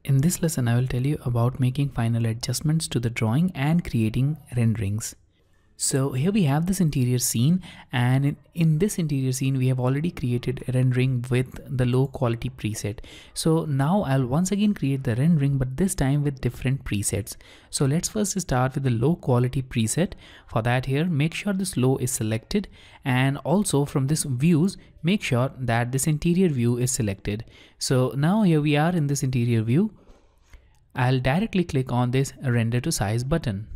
In this lesson, I will tell you about making final adjustments to the drawing and creating renderings. So here we have this interior scene, and in this interior scene we have already created a rendering with the low quality preset. So now I'll once again create the rendering, but this time with different presets. So let's first start with the low quality preset. For that, here make sure this low is selected, and also from this views make sure that this interior view is selected. So now here we are in this interior view. I'll directly click on this render to size button,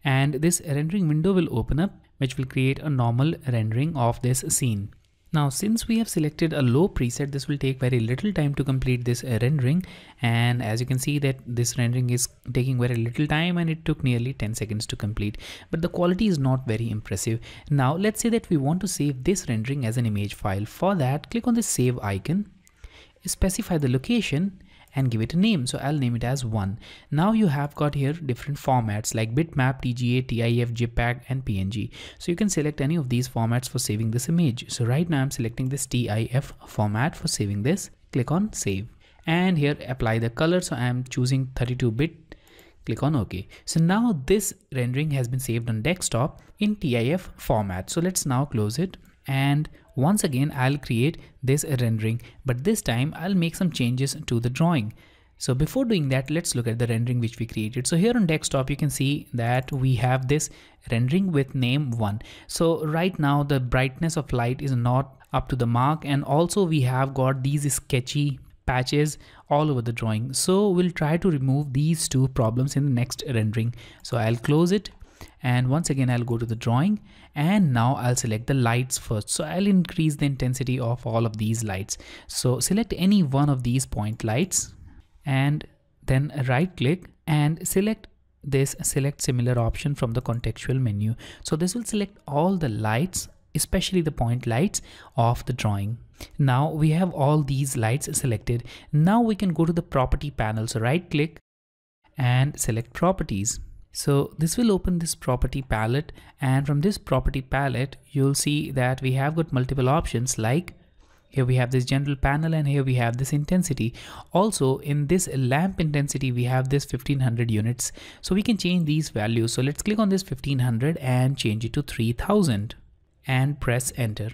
and this rendering window will open up, which will create a normal rendering of this scene. Now, since we have selected a low preset, this will take very little time to complete this rendering, and as you can see that this rendering is taking very little time, and it took nearly 10 seconds to complete, but the quality is not very impressive. Now let's say that we want to save this rendering as an image file. For that, click on the save icon, specify the location and give it a name. So I'll name it as 1. Now you have got here different formats like bitmap, TGA, TIF, JPEG and PNG. So you can select any of these formats for saving this image. So right now I'm selecting this TIF format for saving this. Click on save, and here apply the color. So I'm choosing 32-bit. Click on OK. So now this rendering has been saved on desktop in TIF format. So let's now close it, and once again I'll create this rendering, but this time I'll make some changes to the drawing. So before doing that, let's look at the rendering which we created. So here on desktop you can see that we have this rendering with name 1. So right now the brightness of light is not up to the mark, and also we have got these sketchy patches all over the drawing. So we'll try to remove these two problems in the next rendering. So I'll close it, and once again I'll go to the drawing, and now I'll select the lights first. So I'll increase the intensity of all of these lights. So select any one of these point lights, and then right click and select this select similar option from the contextual menu. So this will select all the lights, especially the point lights of the drawing. Now we have all these lights selected. Now we can go to the property panel. So right click and select properties. So this will open this property palette, and from this property palette you'll see that we have got multiple options, like here we have this general panel, and here we have this intensity. Also in this lamp intensity we have this 1500 units, so we can change these values. So let's click on this 1500 and change it to 3000 and press enter.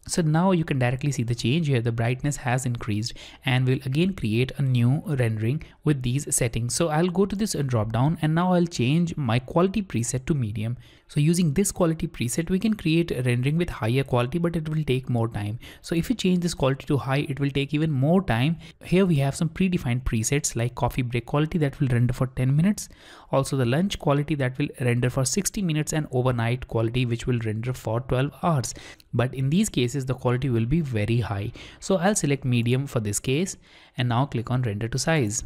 So now you can directly see the change here. The brightness has increased, and we'll again create a new rendering with these settings. So I'll go to this drop down, and now I'll change my quality preset to medium. So using this quality preset, we can create a rendering with higher quality, but it will take more time. So if you change this quality to high, it will take even more time. Here we have some predefined presets like coffee break quality that will render for 10 minutes. Also the lunch quality that will render for 60 minutes, and overnight quality which will render for 12 hours. But in these cases, the quality will be very high. So I'll select medium for this case, and now click on render to size.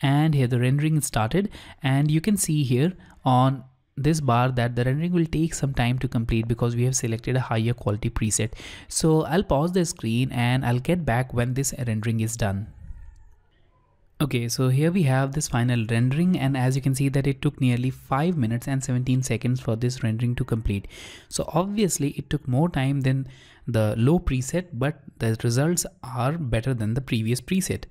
And here the rendering is started, and you can see here on this bar that the rendering will take some time to complete because we have selected a higher quality preset. So I'll pause the screen and I'll get back when this rendering is done. Okay, so here we have this final rendering, and as you can see that it took nearly 5 minutes and 17 seconds for this rendering to complete. So obviously it took more time than the low preset, but the results are better than the previous preset.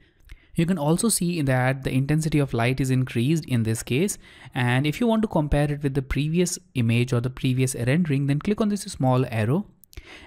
You can also see that the intensity of light is increased in this case, and if you want to compare it with the previous image or the previous rendering, then click on this small arrow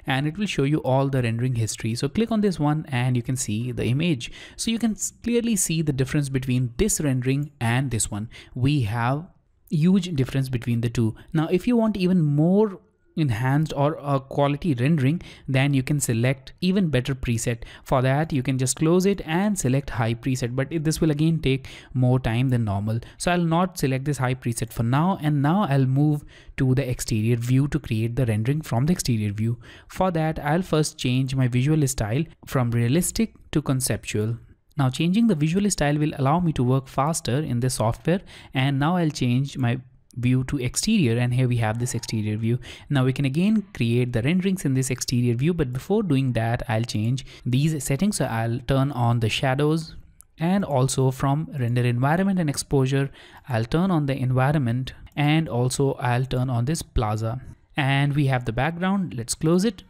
and it will show you all the rendering history. So click on this one and you can see the image. So you can clearly see the difference between this rendering and this one. We have huge difference between the two. Now if you want even more enhanced or a quality rendering, then you can select even better preset. For that you can just close it and select high preset, but this will again take more time than normal. So I'll not select this high preset for now, and now I'll move to the exterior view to create the rendering from the exterior view. For that I'll first change my visual style from realistic to conceptual. Now changing the visual style will allow me to work faster in this software, and now I'll change my view to exterior, and here we have this exterior view. Now we can again create the renderings in this exterior view, but before doing that I'll change these settings. So I'll turn on the shadows, and also from render environment and exposure I'll turn on the environment, and also I'll turn on this plaza. And we have the background. Let's close it,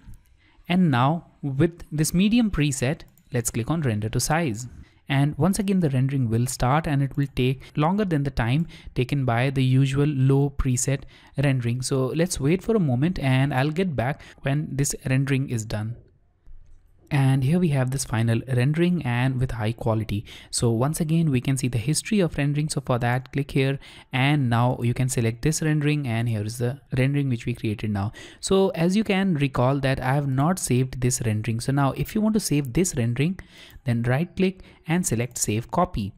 and now with this medium preset let's click on render to size. and once again the rendering will start and it will take longer than the time taken by the usual low preset rendering. So let's wait for a moment and I'll get back when this rendering is done. And here we have this final rendering and with high quality. So once again we can see the history of rendering. So for that, click here and now you can select this rendering, and here is the rendering which we created now. So as you can recall that I have not saved this rendering. So now if you want to save this rendering, then right click and select save copy.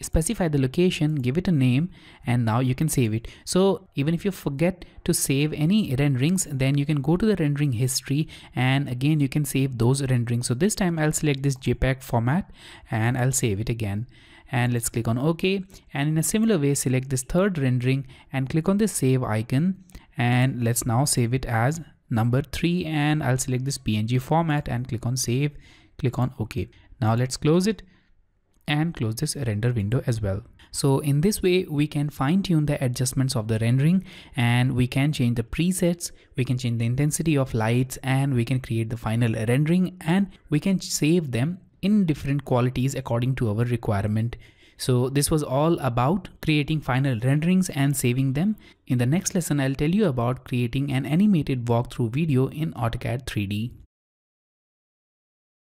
Specify the location, give it a name, and now you can save it. So even if you forget to save any renderings, then you can go to the rendering history and again you can save those renderings. So this time I'll select this JPEG format and I'll save it again. And let's click on OK. And in a similar way, select this third rendering and click on this save icon. And let's now save it as number 3, and I'll select this PNG format and click on save, click on OK. Now let's close it and close this render window as well. So in this way we can fine tune the adjustments of the rendering, and we can change the presets, we can change the intensity of lights, and we can create the final rendering, and we can save them in different qualities according to our requirement. So this was all about creating final renderings and saving them. In the next lesson I'll tell you about creating an animated walkthrough video in AutoCAD 3D.